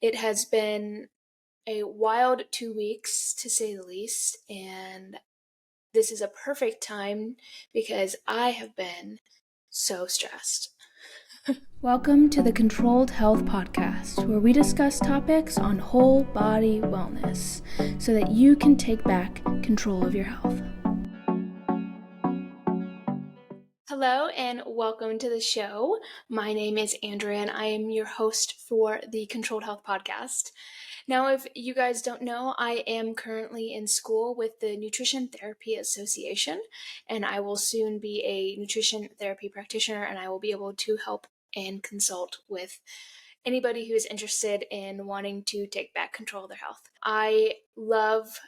It has been a wild 2 weeks, to say the least, and this is a perfect time because I have been so stressed. Welcome to the Controlled Health Podcast, where we discuss topics on whole body wellness so that you can take back control of your health. Hello and welcome to the show. My name is Andrea and I am your host for the Controlled Health Podcast. Now, if you guys don't know, I am currently in school with the Nutrition Therapy Association, and I will soon be a nutrition therapy practitioner, and I will be able to help and consult with anybody who is interested in wanting to take back control of their health. I love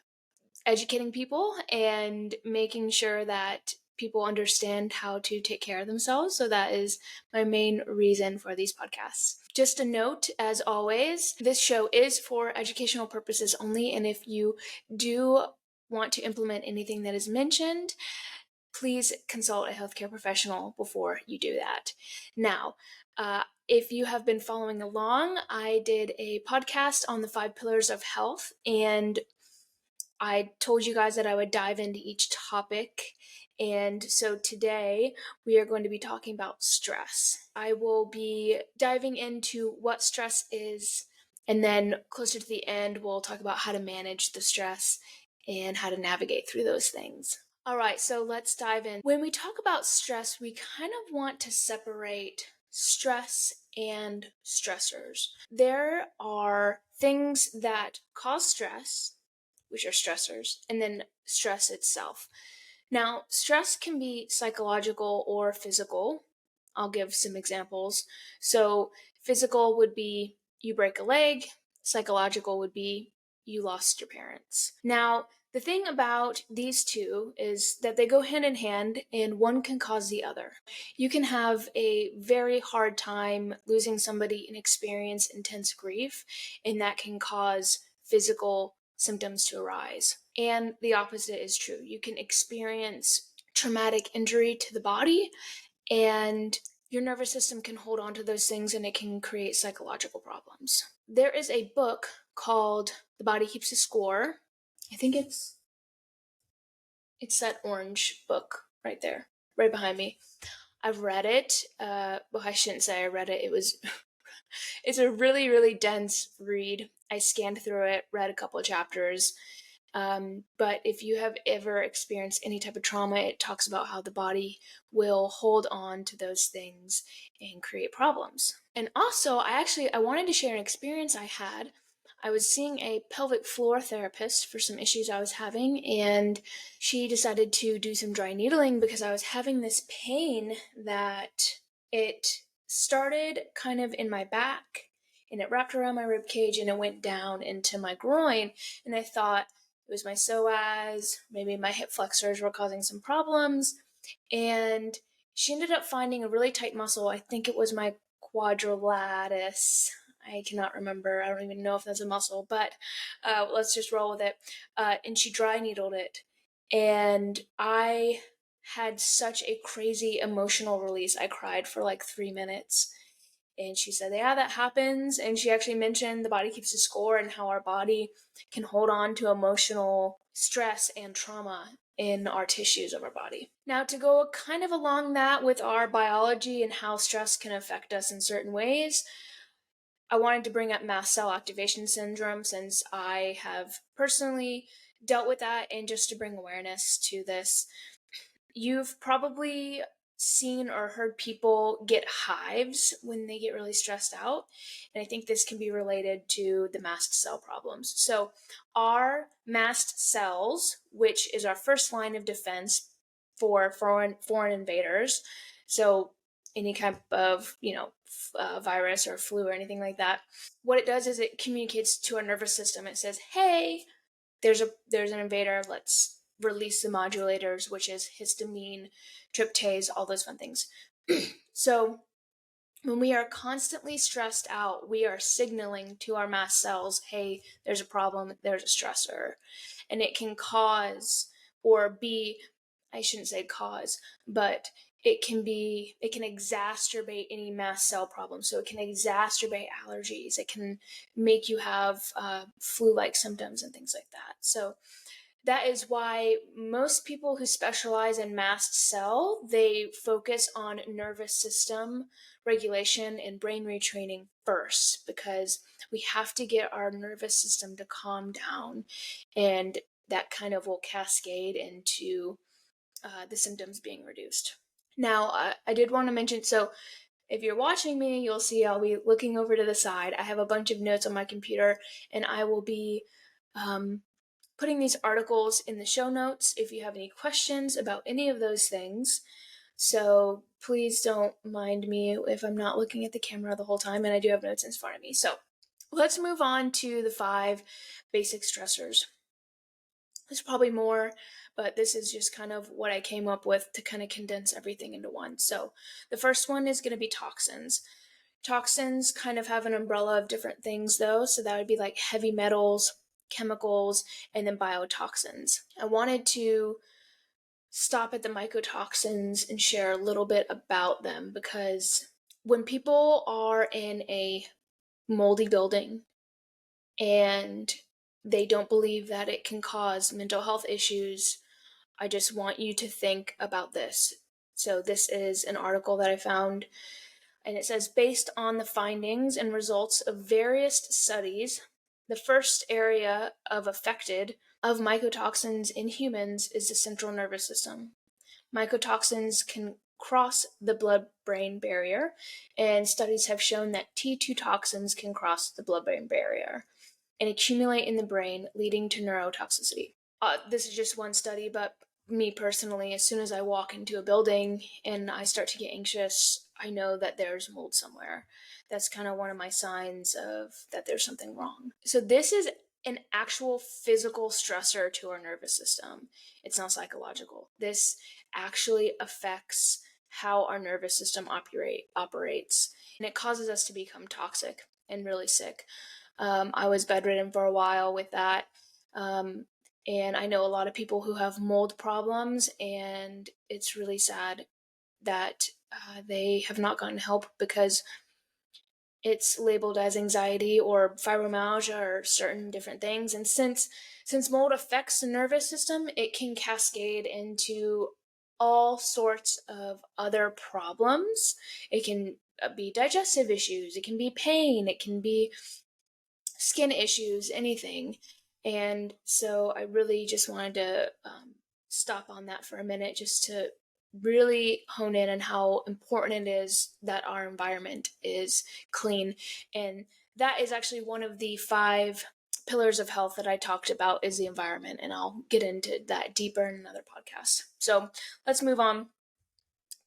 educating people and making sure that people understand how to take care of themselves. So that is my main reason for these podcasts. Just a note, as always, this show is for educational purposes only. And if you do want to implement anything that is mentioned, please consult a healthcare professional before you do that. Now, if you have been following along, I did a podcast on the 5 pillars of health, and I told you guys that I would dive into each topic. And so today we are going to be talking about stress. I will be diving into what stress is, and then closer to the end, we'll talk about how to manage the stress and how to navigate through those things. All right, so let's dive in. When we talk about stress, we kind of want to separate stress and stressors. There are things that cause stress, which are stressors, and then stress itself. Now, stress can be psychological or physical. I'll give some examples. So, physical would be you break a leg, psychological would be you lost your parents. Now, the thing about these two is that they go hand in hand and one can cause the other. You can have a very hard time losing somebody and experience intense grief, and that can cause physical symptoms to arise. And the opposite is true. You can experience traumatic injury to the body, and your nervous system can hold on to those things and it can create psychological problems. There is a book called The Body Keeps a Score. I think it's that orange book right there, right behind me. I've read it. Well, I shouldn't say I read it. It's a really, really dense read. I scanned through it, read a couple of chapters. But if you have ever experienced any type of trauma, it talks about how the body will hold on to those things and create problems. And also, I wanted to share an experience I had. I was seeing a pelvic floor therapist for some issues I was having, and she decided to do some dry needling because I was having this pain that it started kind of in my back, and it wrapped around my rib cage and it went down into my groin. And I thought it was my psoas, maybe my hip flexors were causing some problems. And she ended up finding a really tight muscle. I think it was my quadrilateral. I cannot remember. I don't even know if that's a muscle, but let's just roll with it. And she dry needled it. And I had such a crazy emotional release. I cried for like 3 minutes. And she said, yeah, that happens. And she actually mentioned the body keeps a score and how our body can hold on to emotional stress and trauma in our tissues of our body. Now, to go kind of along that with our biology and how stress can affect us in certain ways, I wanted to bring up mast cell activation syndrome since I have personally dealt with that, and just to bring awareness to this. You've probably seen or heard people get hives when they get really stressed out, and I think this can be related to the mast cell problems. So our mast cells, which is our first line of defense for foreign invaders, so any kind of virus or flu or anything like that, what it does is it communicates to our nervous system. It says, hey, there's an invader, let's release the modulators, which is histamine, tryptase, all those fun things. So when we are constantly stressed out, we are signaling to our mast cells, hey, there's a problem, there's a stressor. And it can cause, or be, I shouldn't say cause, but it can exacerbate any mast cell problems. So it can exacerbate allergies. It can make you have flu-like symptoms and things like that. So that is why most people who specialize in mast cell, they focus on nervous system regulation and brain retraining first, because we have to get our nervous system to calm down, and that kind of will cascade into the symptoms being reduced. Now, I did want to mention, so if you're watching me, you'll see I'll be looking over to the side. I have a bunch of notes on my computer, and I will be putting these articles in the show notes if you have any questions about any of those things. So please don't mind me if I'm not looking at the camera the whole time, and I do have notes in front of me. So let's move on to the 5 basic stressors. There's probably more, but this is just kind of what I came up with to kind of condense everything into one. So the first one is going to be toxins. Toxins kind of have an umbrella of different things though. So that would be like heavy metals, chemicals, and then biotoxins. I wanted to stop at the mycotoxins and share a little bit about them, because when people are in a moldy building and they don't believe that it can cause mental health issues, I just want you to think about this. So this is an article that I found, and it says, based on the findings and results of various studies, the first area of affected of mycotoxins in humans is the central nervous system. Mycotoxins can cross the blood-brain barrier, and studies have shown that T2 toxins can cross the blood-brain barrier and accumulate in the brain, leading to neurotoxicity. This is just one study, but me personally, as soon as I walk into a building and I start to get anxious, I know that there's mold somewhere. That's kind of one of my signs of that there's something wrong. So this is an actual physical stressor to our nervous system. It's not psychological. This actually affects how our nervous system operates, and it causes us to become toxic and really sick. I was bedridden for a while with that. And I know a lot of people who have mold problems, and it's really sad that they have not gotten help because it's labeled as anxiety or fibromyalgia or certain different things. And since mold affects the nervous system, it can cascade into all sorts of other problems. It can be digestive issues, it can be pain, it can be skin issues, anything. And so I really just wanted to stop on that for a minute, just to really hone in on how important it is that our environment is clean. And that is actually one of the 5 pillars of health that I talked about, is the environment. And I'll get into that deeper in another podcast. So let's move on.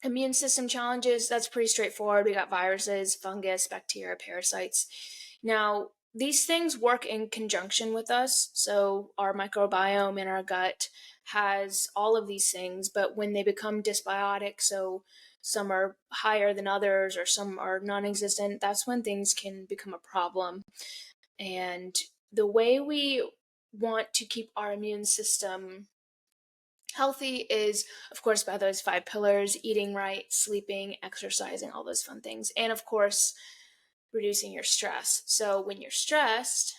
Immune system challenges, that's pretty straightforward. We got viruses, fungus, bacteria, parasites. Now, these things work in conjunction with us. So our microbiome in our gut has all of these things, but when they become dysbiotic, so some are higher than others or some are non-existent, that's when things can become a problem. And the way we want to keep our immune system healthy is, of course, by those 5 pillars: eating right, sleeping, exercising, all those fun things. And of course, reducing your stress. So when you're stressed,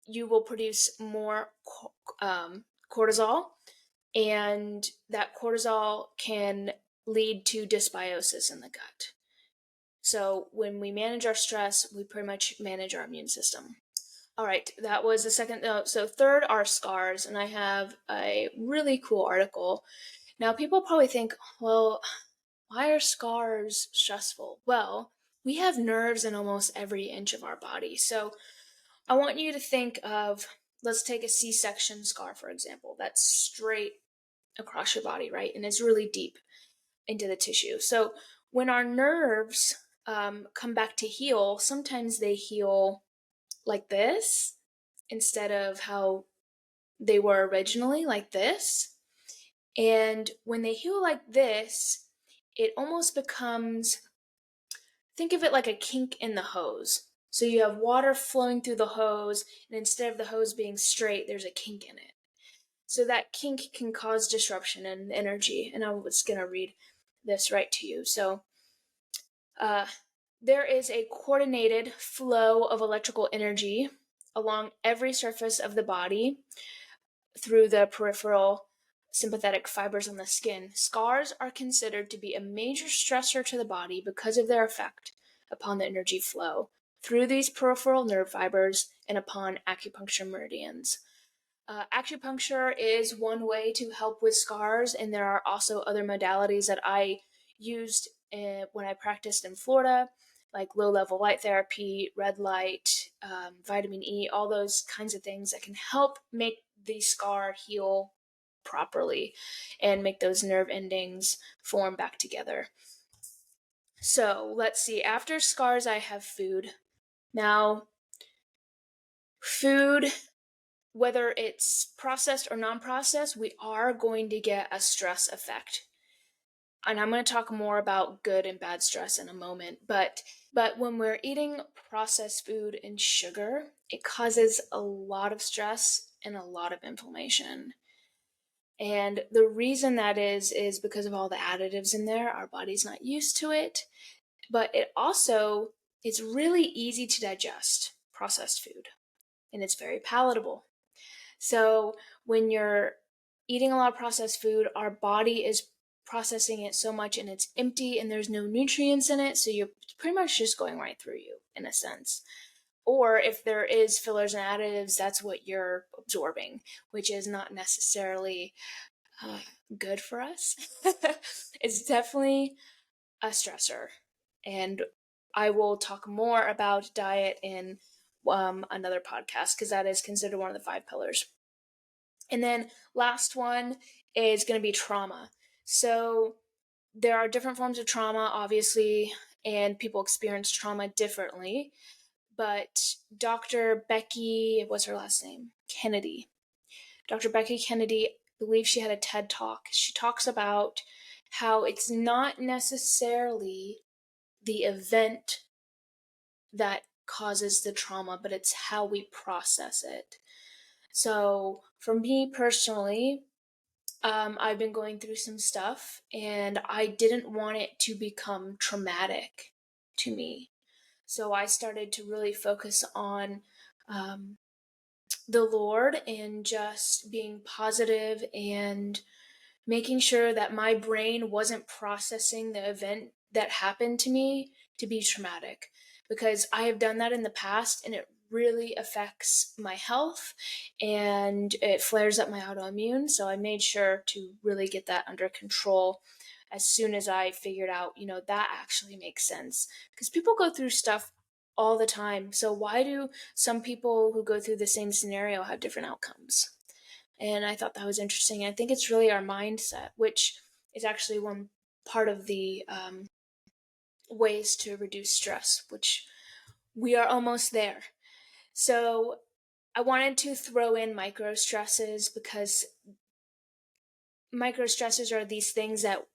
you will produce more cortisol, and that cortisol can lead to dysbiosis in the gut. So when we manage our stress, we pretty much manage our immune system. All right, that was the second. So third are scars, and I have a really cool article. Now, people probably think, well, why are scars stressful? Well, we have nerves in almost every inch of our body. So I want you to think of, let's take a C-section scar, for example. That's straight across your body, right? And it's really deep into the tissue. So when our nerves come back to heal, sometimes they heal like this instead of how they were originally, like this. And when they heal like this, it almost becomes, think of it like a kink in the hose. So you have water flowing through the hose, and instead of the hose being straight, there's a kink in it. So that kink can cause disruption in energy. And I was going to read this right to you. So there is a coordinated flow of electrical energy along every surface of the body through the peripheral sympathetic fibers on the skin. Scars are considered to be a major stressor to the body because of their effect upon the energy flow through these peripheral nerve fibers and upon acupuncture meridians. Acupuncture is one way to help with scars, and there are also other modalities that I used when I practiced in Florida, like low-level light therapy, red light, vitamin E, all those kinds of things that can help make the scar heal properly and make those nerve endings form back together. So let's see, after scars, I have food. Now, food, whether it's processed or non-processed, we are going to get a stress effect. And I'm going to talk more about good and bad stress in a moment. But when we're eating processed food and sugar, it causes a lot of stress and a lot of inflammation. And the reason that is because of all the additives in there. Our body's not used to it. But it's really easy to digest processed food. And it's very palatable. So when you're eating a lot of processed food, our body is processing it so much and it's empty and there's no nutrients in it. So you're pretty much just going right through you in a sense. Or if there is fillers and additives, that's what you're absorbing, which is not necessarily good for us. It's definitely a stressor. And I will talk more about diet in another podcast because that is considered one of the 5 pillars. And then last one is going to be trauma. So there are different forms of trauma, obviously, and people experience trauma differently. But Dr. Becky, what's her last name? Kennedy. Dr. Becky Kennedy, I believe she had a TED Talk. She talks about how it's not necessarily the event that causes the trauma, but it's how we process it. So for me personally, I've been going through some stuff and I didn't want it to become traumatic to me. So I started to really focus on the Lord and just being positive and making sure that my brain wasn't processing the event that happened to me to be traumatic, because I have done that in the past and it really affects my health and it flares up my autoimmune. So I made sure to really get that under control as soon as I figured out, that actually makes sense, because people go through stuff all the time. So why do some people who go through the same scenario have different outcomes? And I thought that was interesting. I think it's really our mindset, which is actually one part of the ways to reduce stress, which we are almost there. So I wanted to throw in micro-stresses because micro-stresses are these things that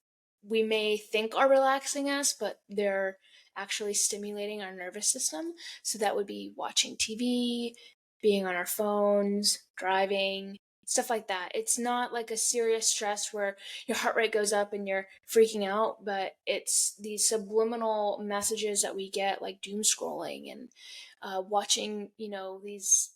we may think are relaxing us, but they're actually stimulating our nervous system. So that would be watching TV, being on our phones, driving, stuff like that. It's not like a serious stress where your heart rate goes up and you're freaking out, but it's these subliminal messages that we get, like doom scrolling and watching, these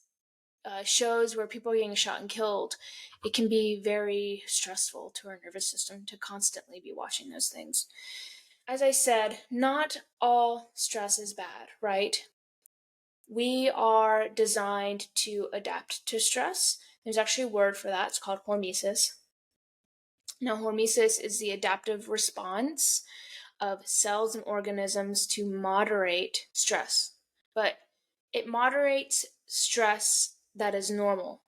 shows where people are getting shot and killed. It can be very stressful to our nervous system to constantly be watching those things. As I said, not all stress is bad, right? We are designed to adapt to stress. There's actually a word for that. It's called hormesis. Now, hormesis is the adaptive response of cells and organisms to moderate stress. But it moderates stress that is normal,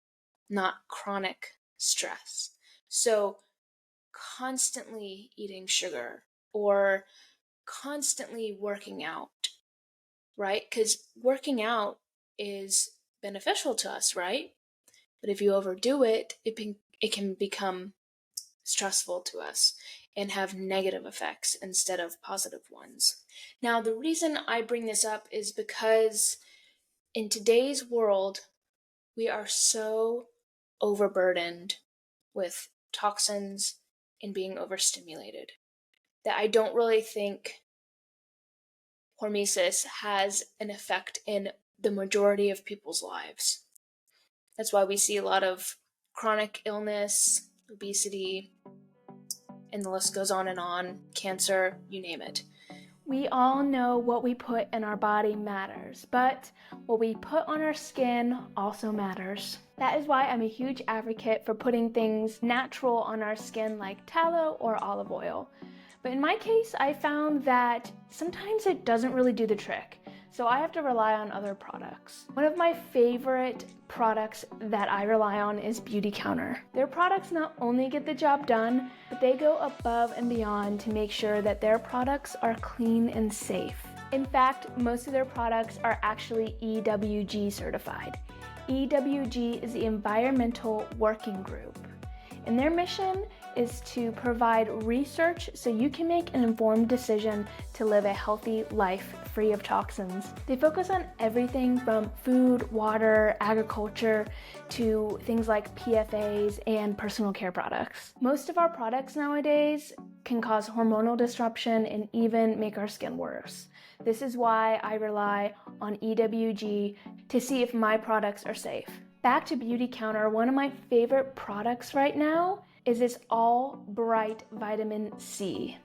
not chronic stress. So constantly eating sugar or constantly working out, right? Because working out is beneficial to us, right? But if you overdo it, it can become stressful to us and have negative effects instead of positive ones. Now, the reason I bring this up is because in today's world, we are so overburdened with toxins and being overstimulated. That I don't really think Hormesis has an effect in the majority of people's lives. That's why we see a lot of chronic illness, obesity, and the list goes on, cancer, you name it. We all know what we put in our body matters, but what we put on our skin also matters. That is why I'm a huge advocate for putting things natural on our skin like tallow or olive oil. But in my case, I found that sometimes it doesn't really do the trick, so I have to rely on other products. One of my favorite products that I rely on is Beautycounter. Their products not only get the job done, but they go above and beyond to make sure that their products are clean and safe. In fact, most of their products are actually EWG certified. EWG is the Environmental Working Group, and their mission is to provide research so you can make an informed decision to live a healthy life free of toxins. They focus on everything from food, water, agriculture, to things like PFAs and personal care products. Most of our products nowadays can cause hormonal disruption and even make our skin worse. This is why I rely on EWG to see if my products are safe. Back to Beautycounter, one of my favorite products right now is this all bright vitamin C.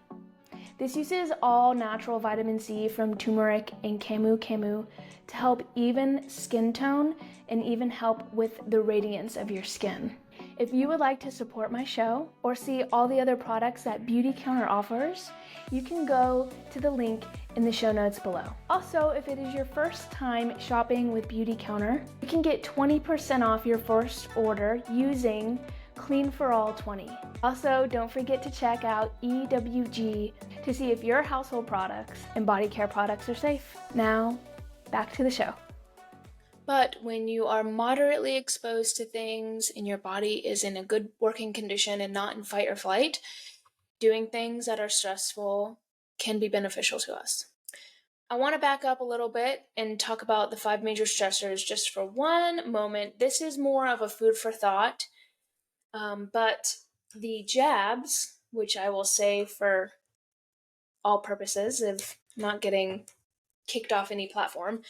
This uses all natural vitamin C from turmeric and camu to help even skin tone and even help with the radiance of your skin. If you would like to support my show or see all the other products that Beautycounter offers, you can go to the link in the show notes below. Also, if it is your first time shopping with Beautycounter, you can get 20% off your first order using Clean for All 20. Also, don't forget to check out EWG to see if your household products and body care products are safe. Now, back to the show. But when you are moderately exposed to things and your body is in a good working condition and not in fight or flight, doing things that are stressful can be beneficial to us. I want to back up a little bit and talk about the 5 major stressors just for one moment. This is more of a food for thought. But the jabs, which I will say for all purposes of not getting kicked off any platform,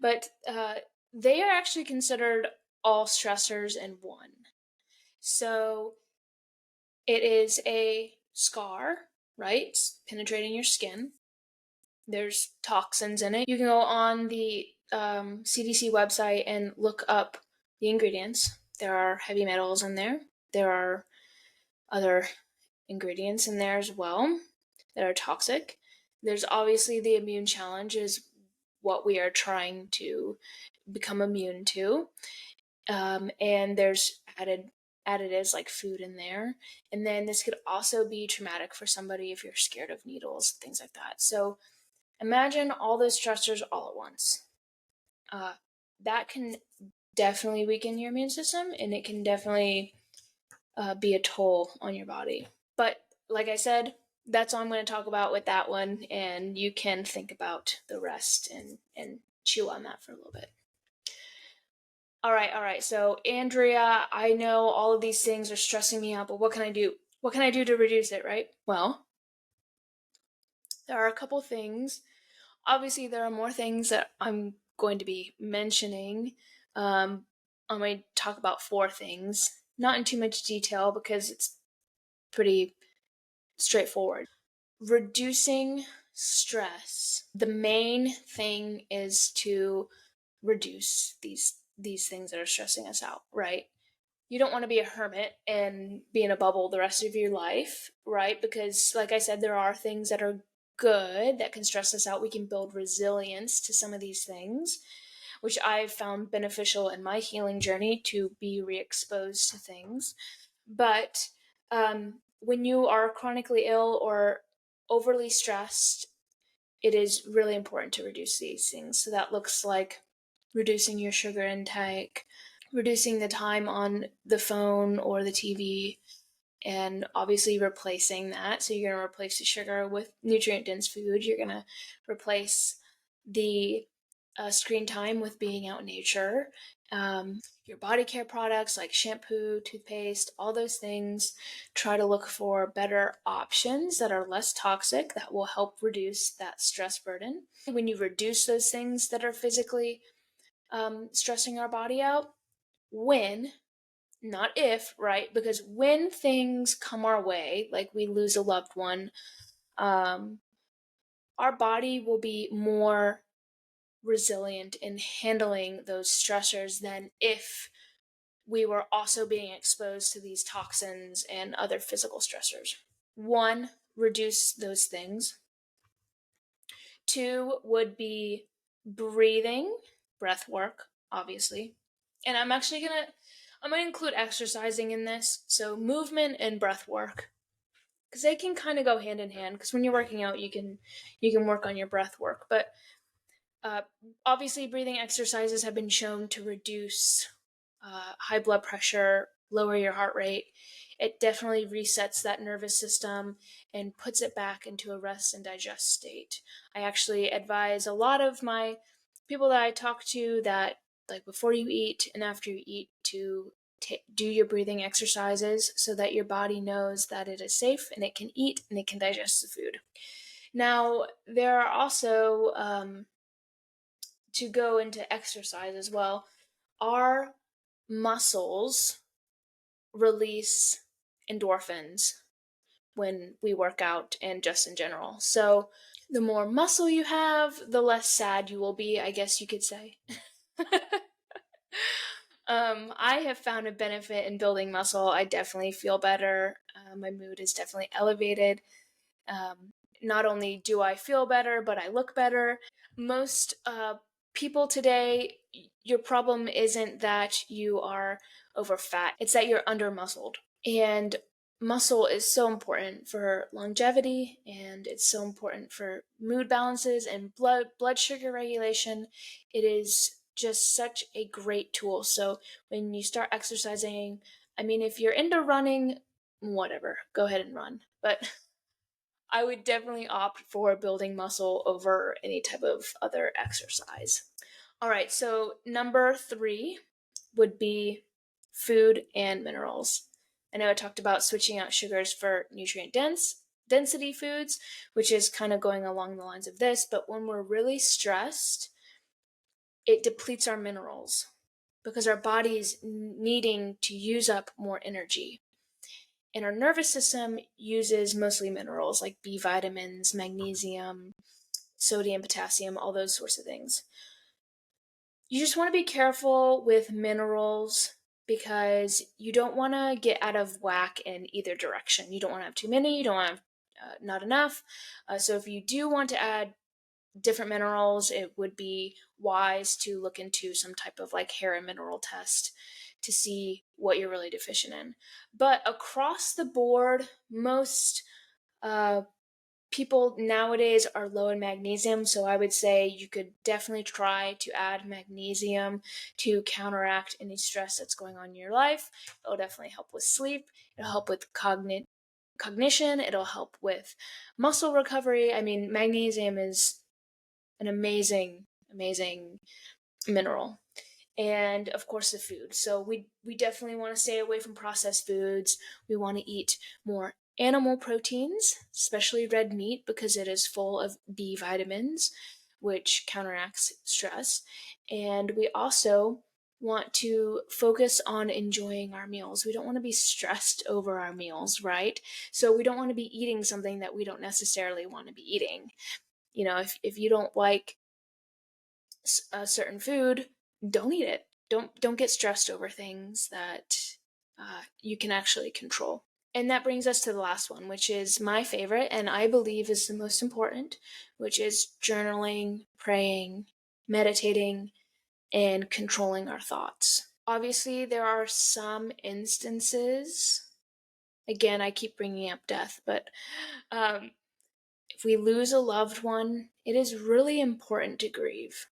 but they are actually considered all stressors in one. So it is a scar, right? It's penetrating your skin. There's toxins in it. You can go on the CDC website and look up the ingredients. There are heavy metals in there. There are other ingredients in there as well that are toxic. There's obviously the immune challenge is what we are trying to become immune to. And there's additives like food in there. And then this could also be traumatic for somebody if you're scared of needles, things like that. So imagine all those stressors all at once. That can definitely weaken your immune system, and it can definitely be a toll on your body. But like I said, that's all I'm going to talk about with that one, and you can think about the rest and chew on that for a little bit. All right. So Andrea, I know all of these things are stressing me out, but what can I do? What can I do to reduce it, right? Well, there are a couple things. Obviously, there are more things that I'm going to be mentioning. I'm going to talk about 4 things, not in too much detail because it's pretty straightforward. Reducing stress. The main thing is to reduce these things that are stressing us out, right? You don't want to be a hermit and be in a bubble the rest of your life, right? Because like I said, there are things that are good that can stress us out. We can build resilience to some of these things, which I've found beneficial in my healing journey to be re-exposed to things. But when you are chronically ill or overly stressed, it is really important to reduce these things. So that looks like reducing your sugar intake, reducing the time on the phone or the TV, and obviously replacing that. So you're going to replace the sugar with nutrient-dense food. You're going to replace the screen time with being out in nature. Your body care products like shampoo, toothpaste, all those things. Try to look for better options that are less toxic that will help reduce that stress burden. When you reduce those things that are physically stressing our body out, when, not if, right? Because when things come our way, like we lose a loved one, our body will be more resilient in handling those stressors than if we were also being exposed to these toxins and other physical stressors. One, reduce those things. Two would be breathing, breath work, obviously. And I'm gonna include exercising in this. So movement and breath work, because they can kind of go hand in hand. Because when you're working out, you can work on your breath work. But obviously, breathing exercises have been shown to reduce high blood pressure, lower your heart rate. It definitely resets that nervous system and puts it back into a rest and digest state. I actually advise a lot of my people that I talk to that, like, before you eat and after you eat, to do your breathing exercises so that your body knows that it is safe and it can eat and it can digest the food. Now, there are also, to go into exercise as well, our muscles release endorphins when we work out and just in general. So the more muscle you have, the less sad you will be, I guess you could say. I have found a benefit in building muscle. I definitely feel better. My mood is definitely elevated. Not only do I feel better, but I look better. Most people today, your problem isn't that you are over fat, it's that you're under muscled. And muscle is so important for longevity, and it's so important for mood balances and blood sugar regulation. It is just such a great tool. So when you start exercising, I mean, if you're into running, whatever, go ahead and run. But I would definitely opt for building muscle over any type of other exercise. All right, so number 3 would be food and minerals. I know I talked about switching out sugars for nutrient density foods, which is kind of going along the lines of this, but when we're really stressed, it depletes our minerals because our body's needing to use up more energy. And our nervous system uses mostly minerals like B vitamins, magnesium, sodium, potassium, all those sorts of things. You just want to be careful with minerals because you don't want to get out of whack in either direction. You don't want to have too many, you don't want to have not enough. So if you do want to add different minerals, it would be wise to look into some type of like hair and mineral test to see what you're really deficient in. But across the board, most people nowadays are low in magnesium, so I would say you could definitely try to add magnesium to counteract any stress that's going on in your life. It'll definitely help with sleep. It'll help with cognition. It'll help with muscle recovery. I mean, magnesium is an amazing mineral. And of course the food. So we definitely want to stay away from processed foods. We want to eat more animal proteins, especially red meat, because it is full of B vitamins, which counteracts stress. And we also want to focus on enjoying our meals. We don't want to be stressed over our meals, right? So we don't want to be eating something that we don't necessarily want to be eating. You know, if you don't like a certain food, don't eat it. Don't get stressed over things that you can actually control. And that brings us to the last one, which is my favorite, and I believe is the most important, which is journaling, praying, meditating, and controlling our thoughts. Obviously, there are some instances, again, I keep bringing up death, but if we lose a loved one, it is really important to grieve.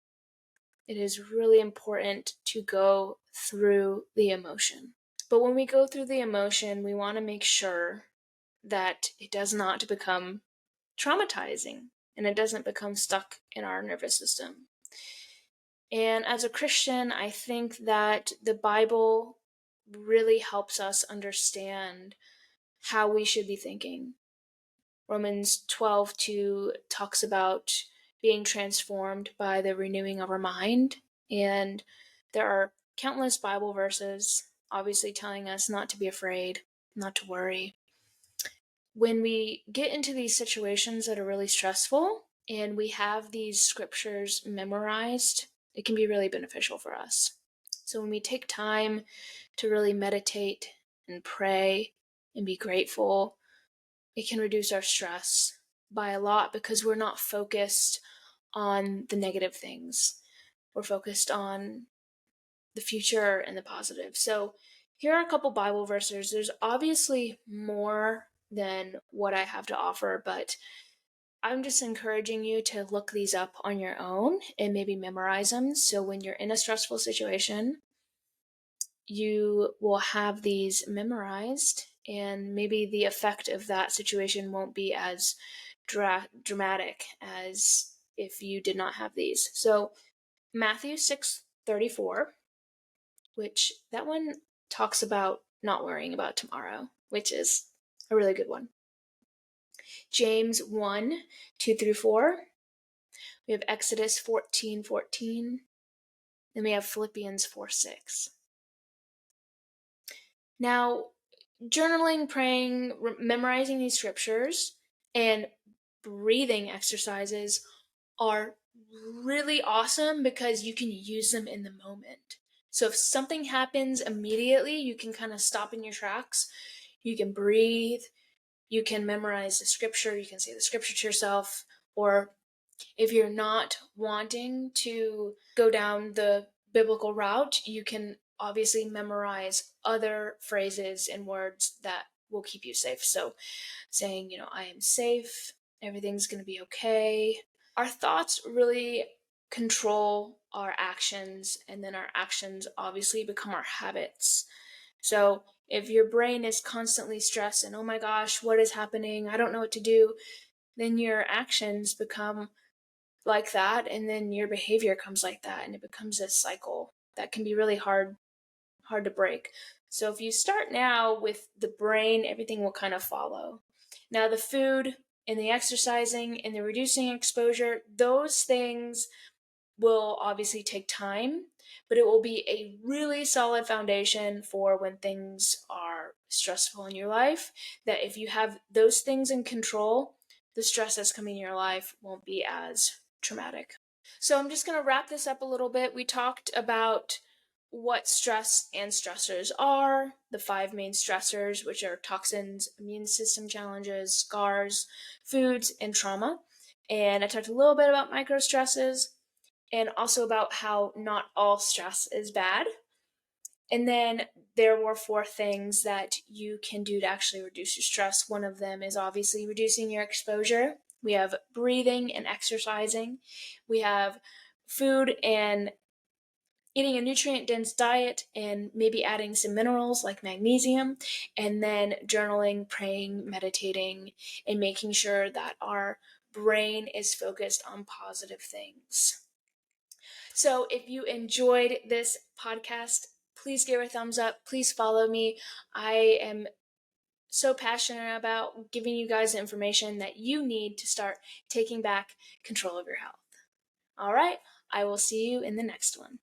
It is really important to go through the emotion. But when we go through the emotion, we want to make sure that it does not become traumatizing and it doesn't become stuck in our nervous system. And as a Christian, I think that the Bible really helps us understand how we should be thinking. Romans 12:2 talks about being transformed by the renewing of our mind. And there are countless Bible verses obviously telling us not to be afraid, not to worry. When we get into these situations that are really stressful and we have these scriptures memorized, it can be really beneficial for us. So when we take time to really meditate and pray and be grateful, it can reduce our stress by a lot because we're not focused on the negative things. We're focused on the future and the positive. So here are a couple Bible verses. There's obviously more than what I have to offer, but I'm just encouraging you to look these up on your own and maybe memorize them. So when you're in a stressful situation, you will have these memorized, and maybe the effect of that situation won't be as dramatic as if you did not have these. So Matthew 6:34, which that one talks about not worrying about tomorrow, which is a really good one. James 1:2-4. We have Exodus 14:14. Then we have Philippians 4:6. Now, journaling, praying, memorizing these scriptures, and breathing exercises are really awesome because you can use them in the moment. So if something happens immediately, you can kind of stop in your tracks. You can breathe. You can memorize the scripture. You can say the scripture to yourself. Or if you're not wanting to go down the biblical route, you can obviously memorize other phrases and words that will keep you safe. So saying, I am safe, everything's going to be okay. Our thoughts really control our actions, and then our actions obviously become our habits. So if your brain is constantly stressed and, oh my gosh, what is happening? I don't know what to do, then your actions become like that, and then your behavior comes like that, and it becomes a cycle that can be really hard to break. So if you start now with the brain, everything will kind of follow. Now the food and the exercising and the reducing exposure, those things will obviously take time, but it will be a really solid foundation for when things are stressful in your life, that if you have those things in control, the stress that's coming in your life won't be as traumatic. So I'm just going to wrap this up a little bit. We talked about what stress and stressors are, the 5 main stressors, which are toxins, immune system challenges, scars, foods, and trauma. And I talked a little bit about micro-stresses and also about how not all stress is bad. And then there were 4 things that you can do to actually reduce your stress. One of them is obviously reducing your exposure. We have breathing and exercising. We have food and eating a nutrient-dense diet and maybe adding some minerals like magnesium, and then journaling, praying, meditating, and making sure that our brain is focused on positive things. So if you enjoyed this podcast, please give it a thumbs up. Please follow me. I am so passionate about giving you guys the information that you need to start taking back control of your health. All right, I will see you in the next one.